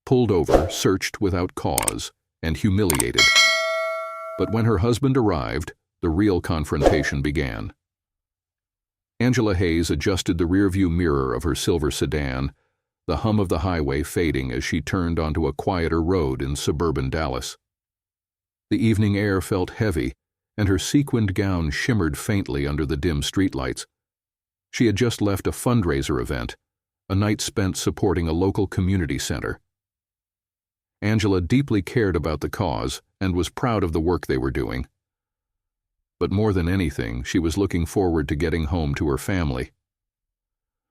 pulled over, searched without cause, and humiliated. But when her husband arrived, the real confrontation began. Angela Hayes adjusted the rearview mirror of her silver sedan, the hum of the highway fading as she turned onto a quieter road in suburban Dallas. The evening air felt heavy, and her sequined gown shimmered faintly under the dim streetlights. She had just left a fundraiser event, a night spent supporting a local community center. Angela deeply cared about the cause and was proud of the work they were doing. But more than anything, she was looking forward to getting home to her family.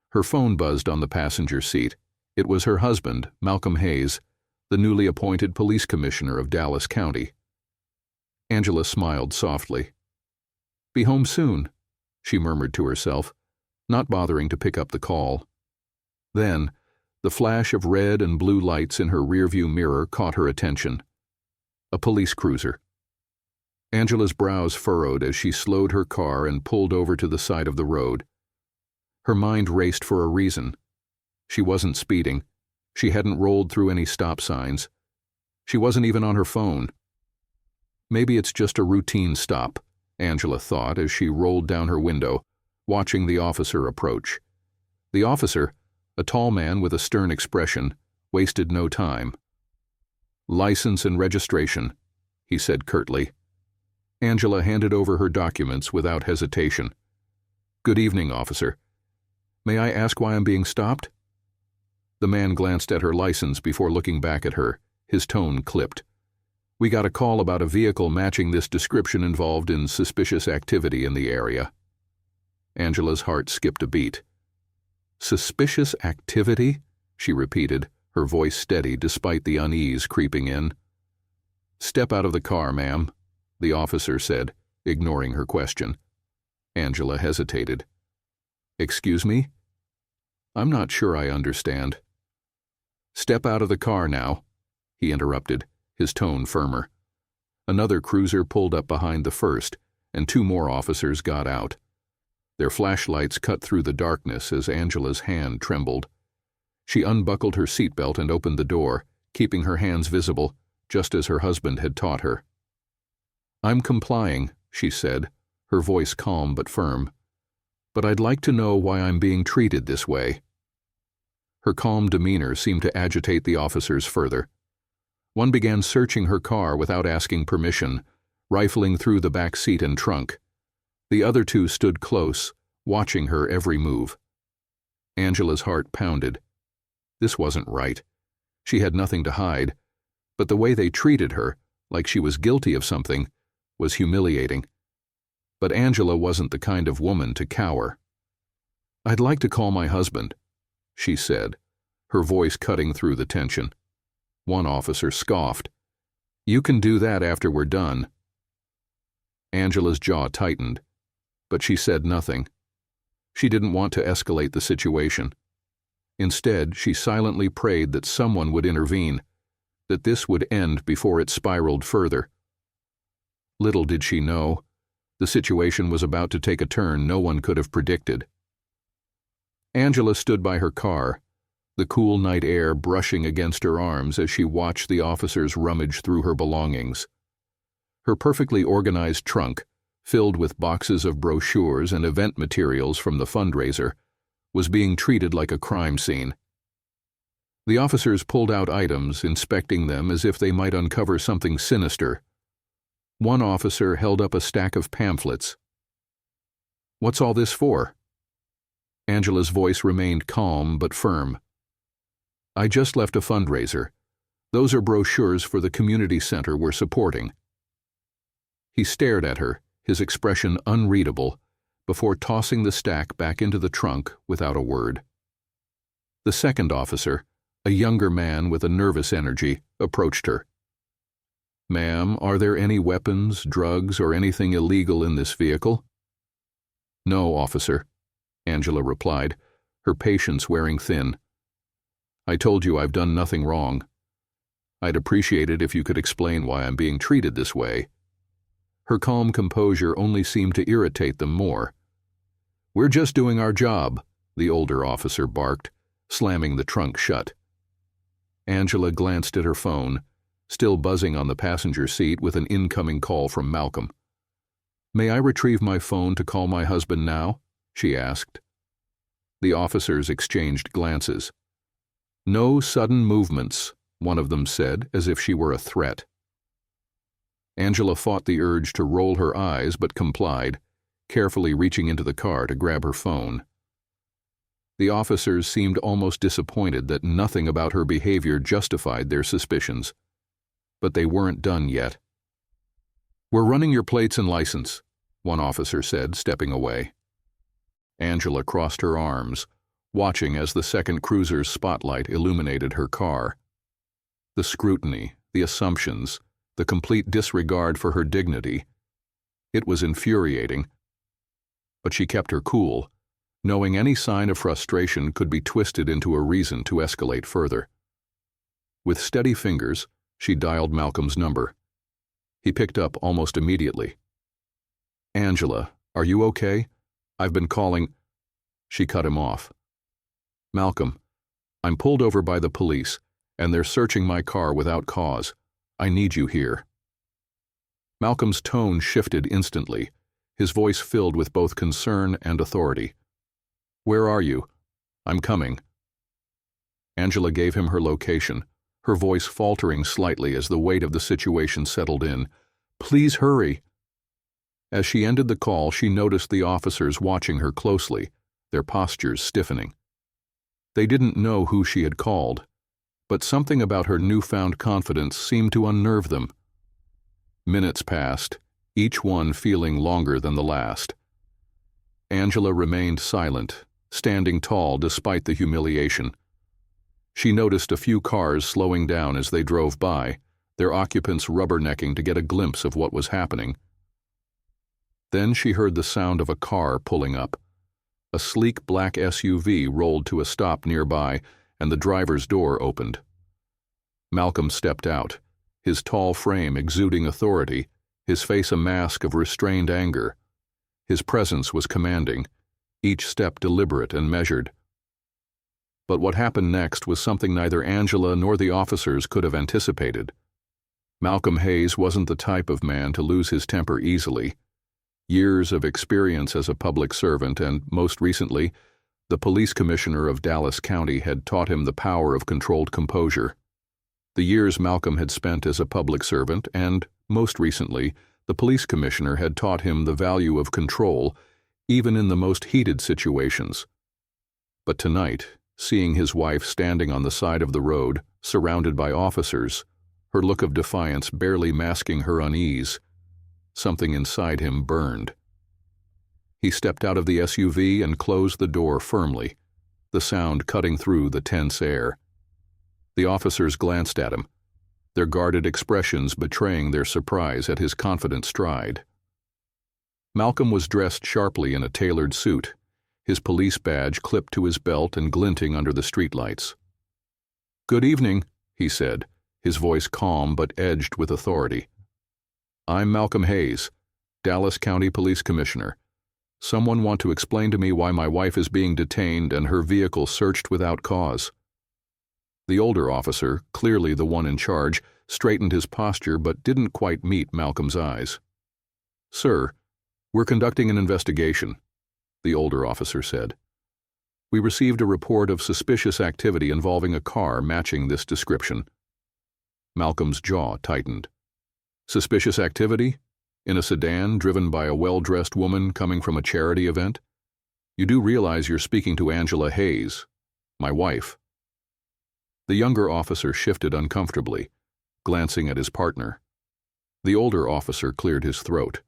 Her phone buzzed on the passenger seat. It was her husband, Malcolm Hayes, the newly appointed police commissioner of Dallas County. Angela smiled softly. "Be home soon," she murmured to herself, not bothering to pick up the call. Then, the flash of red and blue lights in her rearview mirror caught her attention. A police cruiser. Angela's brows furrowed as she slowed her car and pulled over to the side of the road. Her mind raced for a reason. She wasn't speeding. She hadn't rolled through any stop signs. She wasn't even on her phone. Maybe it's just a routine stop, Angela thought as she rolled down her window, watching the officer approach. The officer, a tall man with a stern expression, wasted no time. "License and registration," he said curtly. Angela handed over her documents without hesitation. "Good evening, officer. May I ask why I'm being stopped?" The man glanced at her license before looking back at her, his tone clipped. "We got a call about a vehicle matching this description involved in suspicious activity in the area." Angela's heart skipped a beat. "Suspicious activity?" she repeated, her voice steady despite the unease creeping in. "Step out of the car, ma'am," the officer said, ignoring her question. Angela hesitated. "Excuse me? I'm not sure I understand." "Step out of the car now," he interrupted, his tone firmer. Another cruiser pulled up behind the first, and two more officers got out. Their flashlights cut through the darkness as Angela's hand trembled. She unbuckled her seatbelt and opened the door, keeping her hands visible, just as her husband had taught her. "I'm complying," she said, her voice calm but firm. "But I'd like to know why I'm being treated this way." Her calm demeanor seemed to agitate the officers further. One began searching her car without asking permission, rifling through the back seat and trunk. The other two stood close, watching her every move. Angela's heart pounded. This wasn't right. She had nothing to hide, but the way they treated her, like she was guilty of something, was humiliating. But Angela wasn't the kind of woman to cower. "I'd like to call my husband," she said, her voice cutting through the tension. One officer scoffed. "You can do that after we're done." Angela's jaw tightened, but she said nothing. She didn't want to escalate the situation. Instead, she silently prayed that someone would intervene, that this would end before it spiraled further. Little did she know, the situation was about to take a turn no one could have predicted. Angela stood by her car, the cool night air brushing against her arms as she watched the officers rummage through her belongings. Her perfectly organized trunk, filled with boxes of brochures and event materials from the fundraiser, was being treated like a crime scene. The officers pulled out items, inspecting them as if they might uncover something sinister. One officer held up a stack of pamphlets. "What's all this for?" Angela's voice remained calm but firm. "I just left a fundraiser. Those are brochures for the community center we're supporting." He stared at her, his expression unreadable, before tossing the stack back into the trunk without a word. The second officer, a younger man with a nervous energy, approached her. "Ma'am, are there any weapons, drugs, or anything illegal in this vehicle?" "No, officer," Angela replied, her patience wearing thin. "I told you I've done nothing wrong. I'd appreciate it if you could explain why I'm being treated this way." Her calm composure only seemed to irritate them more. "We're just doing our job," the older officer barked, slamming the trunk shut. Angela glanced at her phone, still buzzing on the passenger seat with an incoming call from Malcolm. "May I retrieve my phone to call my husband now?" she asked. The officers exchanged glances. "No sudden movements," one of them said, as if she were a threat. Angela fought the urge to roll her eyes but complied, carefully reaching into the car to grab her phone. The officers seemed almost disappointed that nothing about her behavior justified their suspicions. But they weren't done yet. "We're running your plates and license," one officer said, stepping away. Angela crossed her arms, watching as the second cruiser's spotlight illuminated her car. The scrutiny, the assumptions, the complete disregard for her dignity. It was infuriating. But she kept her cool, knowing any sign of frustration could be twisted into a reason to escalate further. With steady fingers, she dialed Malcolm's number. He picked up almost immediately. "Angela, are you okay? I've been calling—" She cut him off. "Malcolm, I'm pulled over by the police, and they're searching my car without cause. I need you here." Malcolm's tone shifted instantly, his voice filled with both concern and authority. "Where are you?" "I'm coming." Angela gave him her location, her voice faltering slightly as the weight of the situation settled in. "Please hurry." As she ended the call, she noticed the officers watching her closely, their postures stiffening. They didn't know who she had called, but something about her newfound confidence seemed to unnerve them. Minutes passed, each one feeling longer than the last. Angela remained silent, standing tall despite the humiliation. She noticed a few cars slowing down as they drove by, their occupants rubbernecking to get a glimpse of what was happening. Then she heard the sound of a car pulling up. A sleek black SUV rolled to a stop nearby, and the driver's door opened. Malcolm stepped out, his tall frame exuding authority, his face a mask of restrained anger. His presence was commanding, each step deliberate and measured. But what happened next was something neither Angela nor the officers could have anticipated. Malcolm Hayes wasn't the type of man to lose his temper easily. Years of experience as a public servant and, most recently, the police commissioner of Dallas County had taught him the power of controlled composure. The years Malcolm had spent as a public servant and, most recently, the police commissioner had taught him the value of control, even in the most heated situations. But tonight, seeing his wife standing on the side of the road, surrounded by officers, her look of defiance barely masking her unease, something inside him burned. He stepped out of the SUV and closed the door firmly, the sound cutting through the tense air. The officers glanced at him, their guarded expressions betraying their surprise at his confident stride. Malcolm was dressed sharply in a tailored suit, his police badge clipped to his belt and glinting under the streetlights. "Good evening," he said, his voice calm but edged with authority. "I'm Malcolm Hayes, Dallas County Police Commissioner. Someone want to explain to me why my wife is being detained and her vehicle searched without cause." The older officer, clearly the one in charge, straightened his posture but didn't quite meet Malcolm's eyes. "Sir, we're conducting an investigation," the older officer said. "We received a report of suspicious activity involving a car matching this description." Malcolm's jaw tightened. "Suspicious activity? In a sedan driven by a well-dressed woman coming from a charity event? You do realize you're speaking to Angela Hayes, my wife." The younger officer shifted uncomfortably, glancing at his partner. The older officer cleared his throat.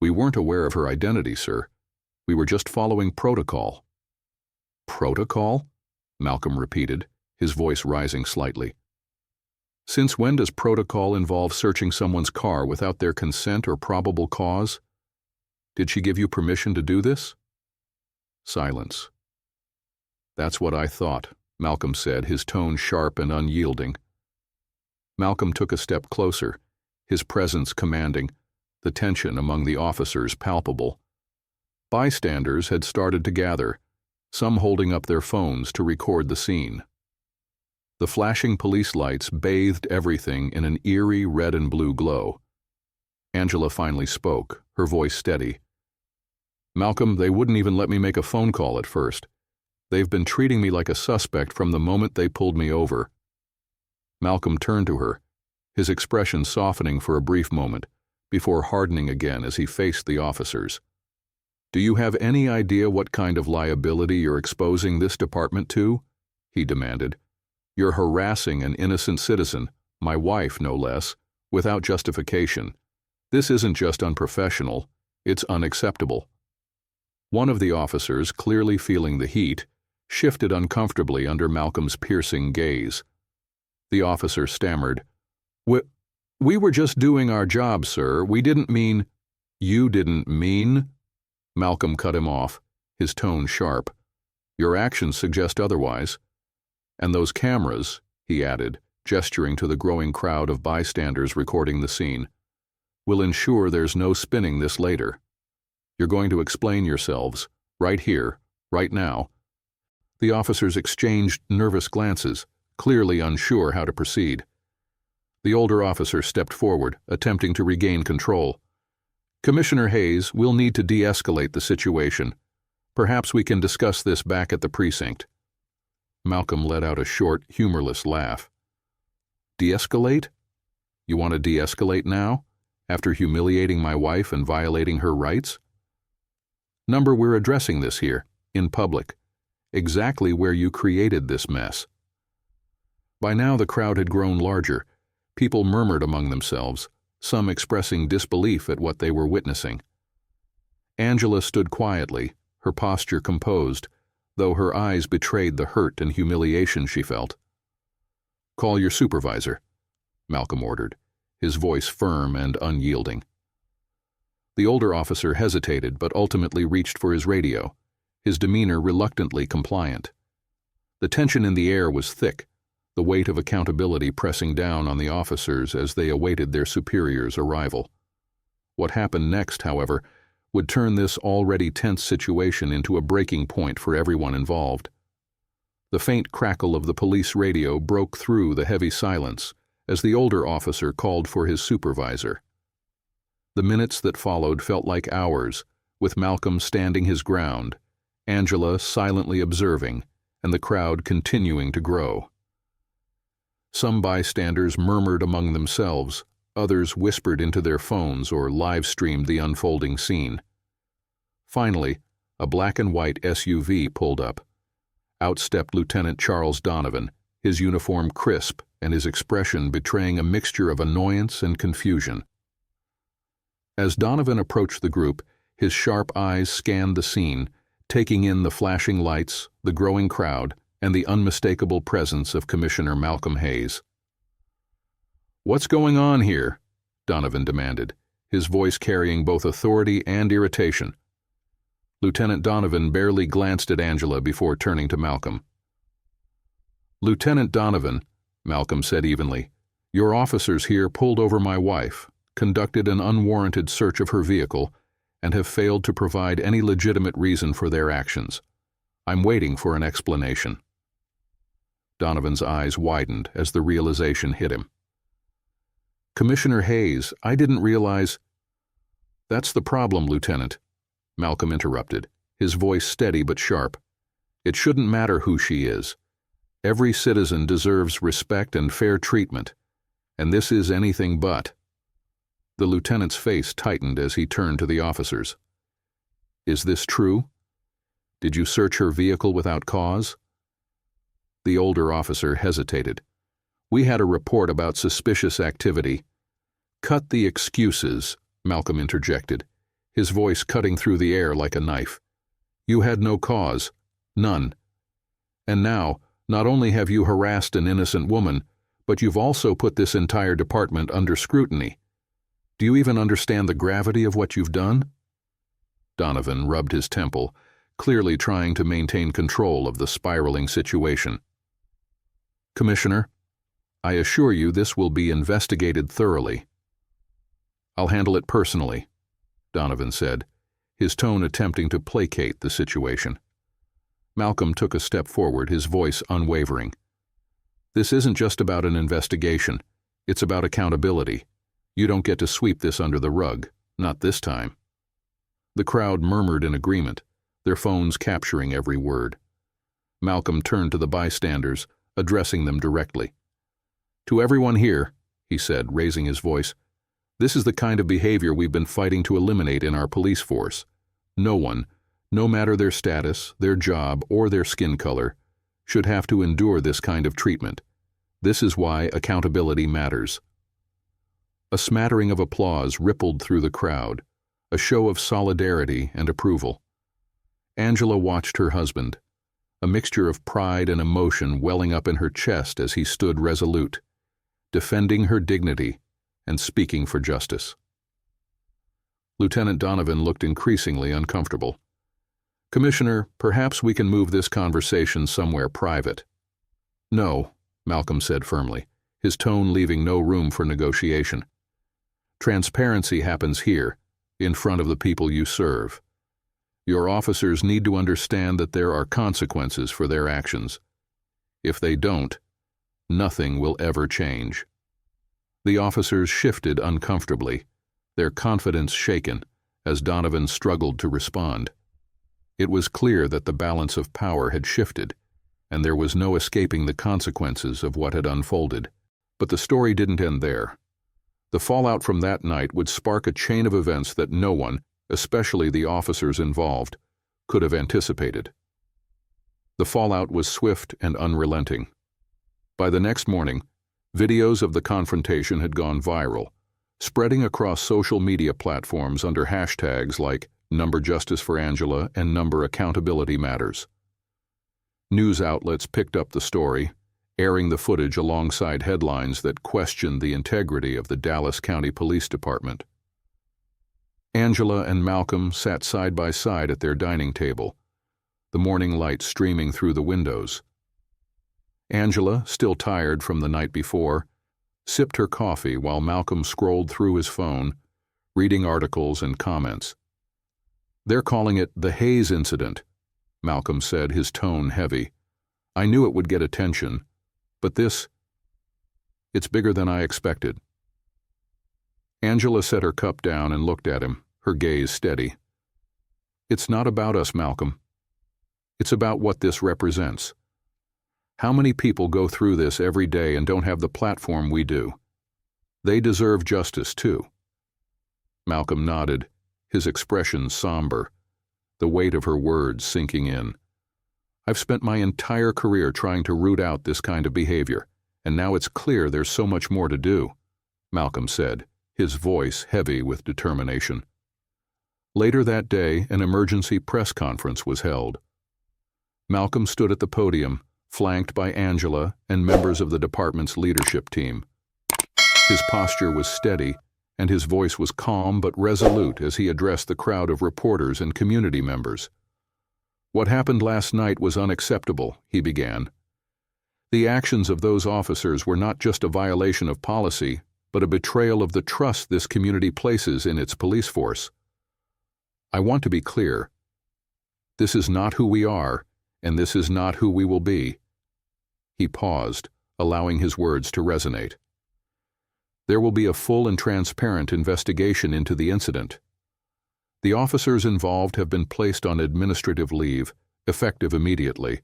"We weren't aware of her identity, sir. We were just following protocol." "Protocol?" Malcolm repeated, his voice rising slightly. "Since when does protocol involve searching someone's car without their consent or probable cause? Did she give you permission to do this?" Silence. "That's what I thought," Malcolm said, his tone sharp and unyielding. Malcolm took a step closer, his presence commanding, the tension among the officers palpable. Bystanders had started to gather, some holding up their phones to record the scene. The flashing police lights bathed everything in an eerie red and blue glow. Angela finally spoke, her voice steady. "Malcolm, they wouldn't even let me make a phone call at first. They've been treating me like a suspect from the moment they pulled me over." Malcolm turned to her, his expression softening for a brief moment, before hardening again as he faced the officers. "Do you have any idea what kind of liability you're exposing this department to?" he demanded. "You're harassing an innocent citizen, my wife no less, without justification. This isn't just unprofessional, it's unacceptable." One of the officers, clearly feeling the heat, shifted uncomfortably under Malcolm's piercing gaze. The officer stammered, We were just doing our job, sir. We didn't mean—" "You didn't mean?" Malcolm cut him off, his tone sharp. "Your actions suggest otherwise. And those cameras," he added, gesturing to the growing crowd of bystanders recording the scene, "will ensure there's no spinning this later. You're going to explain yourselves, right here, right now." The officers exchanged nervous glances, clearly unsure how to proceed. The older officer stepped forward, attempting to regain control. "Commissioner Hayes, we'll need to de-escalate the situation. Perhaps we can discuss this back at the precinct." Malcolm let out a short, humorless laugh. "De-escalate? You want to de-escalate now, after humiliating my wife and violating her rights?" "Number, we're addressing this here, in public, exactly where you created this mess." By now the crowd had grown larger. People murmured among themselves, some expressing disbelief at what they were witnessing. Angela stood quietly, her posture composed, though her eyes betrayed the hurt and humiliation she felt. "Call your supervisor," Malcolm ordered, his voice firm and unyielding. The older officer hesitated but ultimately reached for his radio, his demeanor reluctantly compliant. The tension in the air was thick, the weight of accountability pressing down on the officers as they awaited their superior's arrival. What happened next, however, would turn this already tense situation into a breaking point for everyone involved. The faint crackle of the police radio broke through the heavy silence as the older officer called for his supervisor. The minutes that followed felt like hours, with Malcolm standing his ground, Angela silently observing, and the crowd continuing to grow. Some bystanders murmured among themselves, others whispered into their phones or live-streamed the unfolding scene. Finally, a black and white SUV pulled up. Out stepped Lieutenant Charles Donovan, his uniform crisp and his expression betraying a mixture of annoyance and confusion. As Donovan approached the group, his sharp eyes scanned the scene, taking in the flashing lights, the growing crowd, and the unmistakable presence of Commissioner Malcolm Hayes. "What's going on here?" Donovan demanded, his voice carrying both authority and irritation. Lieutenant Donovan barely glanced at Angela before turning to Malcolm. "Lieutenant Donovan," Malcolm said evenly, "your officers here pulled over my wife, conducted an unwarranted search of her vehicle, and have failed to provide any legitimate reason for their actions. I'm waiting for an explanation." Donovan's eyes widened as the realization hit him. "Commissioner Hayes, I didn't realize—" "That's the problem, Lieutenant," Malcolm interrupted, his voice steady but sharp. "It shouldn't matter who she is. Every citizen deserves respect and fair treatment, and this is anything but." The lieutenant's face tightened as he turned to the officers. "Is this true? Did you search her vehicle without cause?" The older officer hesitated. "We had a report about suspicious activity." "Cut the excuses," Malcolm interjected, his voice cutting through the air like a knife. "You had no cause. None. And now, not only have you harassed an innocent woman, but you've also put this entire department under scrutiny. Do you even understand the gravity of what you've done?" Donovan rubbed his temple, clearly trying to maintain control of the spiraling situation. "Commissioner, I assure you this will be investigated thoroughly." "I'll handle it personally," Donovan said, his tone attempting to placate the situation. Malcolm took a step forward, his voice unwavering. This isn't just about an investigation. It's about accountability. You don't get to sweep this under the rug. Not this time." The crowd murmured in agreement, their phones capturing every word. Malcolm turned to the bystanders, addressing them directly. "To everyone here," he said, raising his voice, "this is the kind of behavior we've been fighting to eliminate in our police force. No one, no matter their status, their job, or their skin color, should have to endure this kind of treatment. This is why accountability matters." A smattering of applause rippled through the crowd, a show of solidarity and approval. Angela watched her husband, a mixture of pride and emotion welling up in her chest as he stood resolute, defending her dignity and speaking for justice. Lieutenant Donovan looked increasingly uncomfortable. "Commissioner, perhaps we can move this conversation somewhere private." "No," Malcolm said firmly, his tone leaving no room for negotiation. "Transparency happens here, in front of the people you serve. Your officers need to understand that there are consequences for their actions. If they don't, nothing will ever change." The officers shifted uncomfortably, their confidence shaken, as Donovan struggled to respond. It was clear that the balance of power had shifted, and there was no escaping the consequences of what had unfolded. But the story didn't end there. The fallout from that night would spark a chain of events that no one, especially the officers involved, could have anticipated. The fallout was swift and unrelenting. By the next morning, videos of the confrontation had gone viral, spreading across social media platforms under hashtags like #JusticeForAngela and #AccountabilityMatters. News outlets picked up the story, airing the footage alongside headlines that questioned the integrity of the Dallas County Police Department. Angela and Malcolm sat side by side at their dining table, the morning light streaming through the windows. Angela, still tired from the night before, sipped her coffee while Malcolm scrolled through his phone, reading articles and comments. "They're calling it the Hayes incident," Malcolm said, his tone heavy. "I knew it would get attention, but it's bigger than I expected." Angela set her cup down and looked at him, her gaze steady. "It's not about us, Malcolm. It's about what this represents. How many people go through this every day and don't have the platform we do? They deserve justice, too." Malcolm nodded, his expression somber, the weight of her words sinking in. "I've spent my entire career trying to root out this kind of behavior, and now it's clear there's so much more to do," Malcolm said, his voice heavy with determination. Later that day, an emergency press conference was held. Malcolm stood at the podium, flanked by Angela and members of the department's leadership team. His posture was steady, and his voice was calm but resolute as he addressed the crowd of reporters and community members. "What happened last night was unacceptable," he began. "The actions of those officers were not just a violation of policy, but a betrayal of the trust this community places in its police force. I want to be clear. This is not who we are, and this is not who we will be." He paused, allowing his words to resonate. "There will be a full and transparent investigation into the incident. The officers involved have been placed on administrative leave, effective immediately.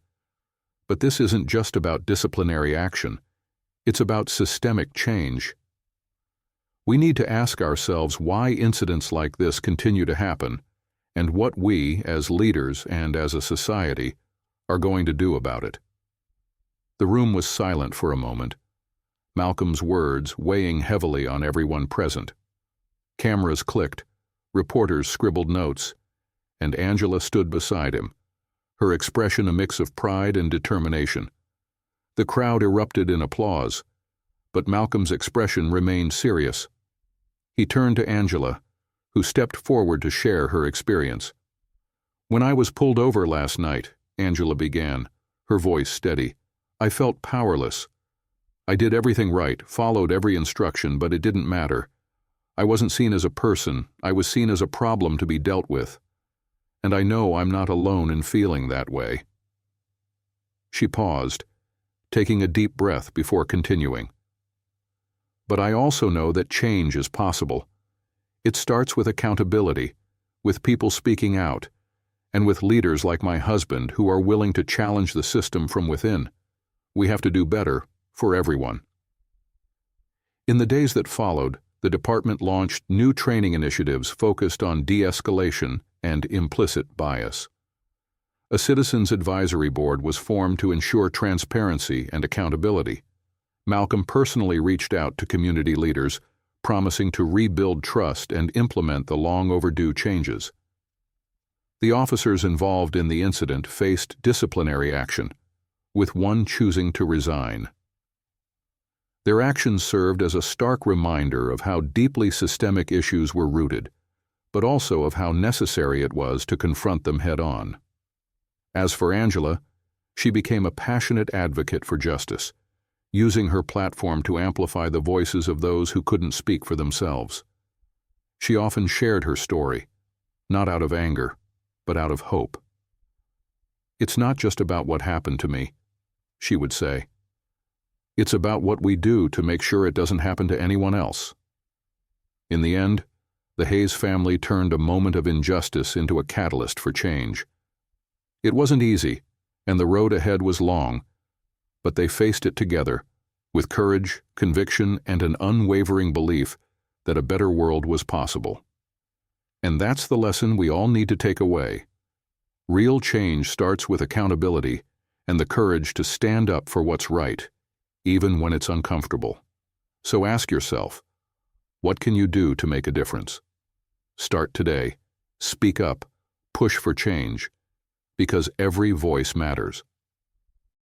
But this isn't just about disciplinary action. It's about systemic change. We need to ask ourselves why incidents like this continue to happen, and what we, as leaders and as a society, are going to do about it." The room was silent for a moment, Malcolm's words weighing heavily on everyone present. Cameras clicked, reporters scribbled notes, and Angela stood beside him, her expression a mix of pride and determination. The crowd erupted in applause, but Malcolm's expression remained serious. He turned to Angela, who stepped forward to share her experience. "When I was pulled over last night," Angela began, her voice steady, "I felt powerless. I did everything right, followed every instruction, but it didn't matter. I wasn't seen as a person, I was seen as a problem to be dealt with. And I know I'm not alone in feeling that way." She paused, taking a deep breath before continuing. But I also know that change is possible. It starts with accountability, with people speaking out, and with leaders like my husband who are willing to challenge the system from within. We have to do better for everyone. In the days that followed, the department launched new training initiatives focused on de-escalation and implicit bias. A citizens' advisory board was formed to ensure transparency and accountability. Malcolm personally reached out to community leaders, promising to rebuild trust and implement the long-overdue changes. The officers involved in the incident faced disciplinary action, with one choosing to resign. Their actions served as a stark reminder of how deeply systemic issues were rooted, but also of how necessary it was to confront them head-on. As for Angela, she became a passionate advocate for justice, using her platform to amplify the voices of those who couldn't speak for themselves. She often shared her story, not out of anger, but out of hope. "It's not just about what happened to me," she would say. "It's about what we do to make sure it doesn't happen to anyone else." In the end, the Hayes family turned a moment of injustice into a catalyst for change. It wasn't easy, and the road ahead was long, but they faced it together, with courage, conviction, and an unwavering belief that a better world was possible. And that's the lesson we all need to take away. Real change starts with accountability and the courage to stand up for what's right, even when it's uncomfortable. So ask yourself, what can you do to make a difference? Start today. Speak up. Push for change. Because every voice matters.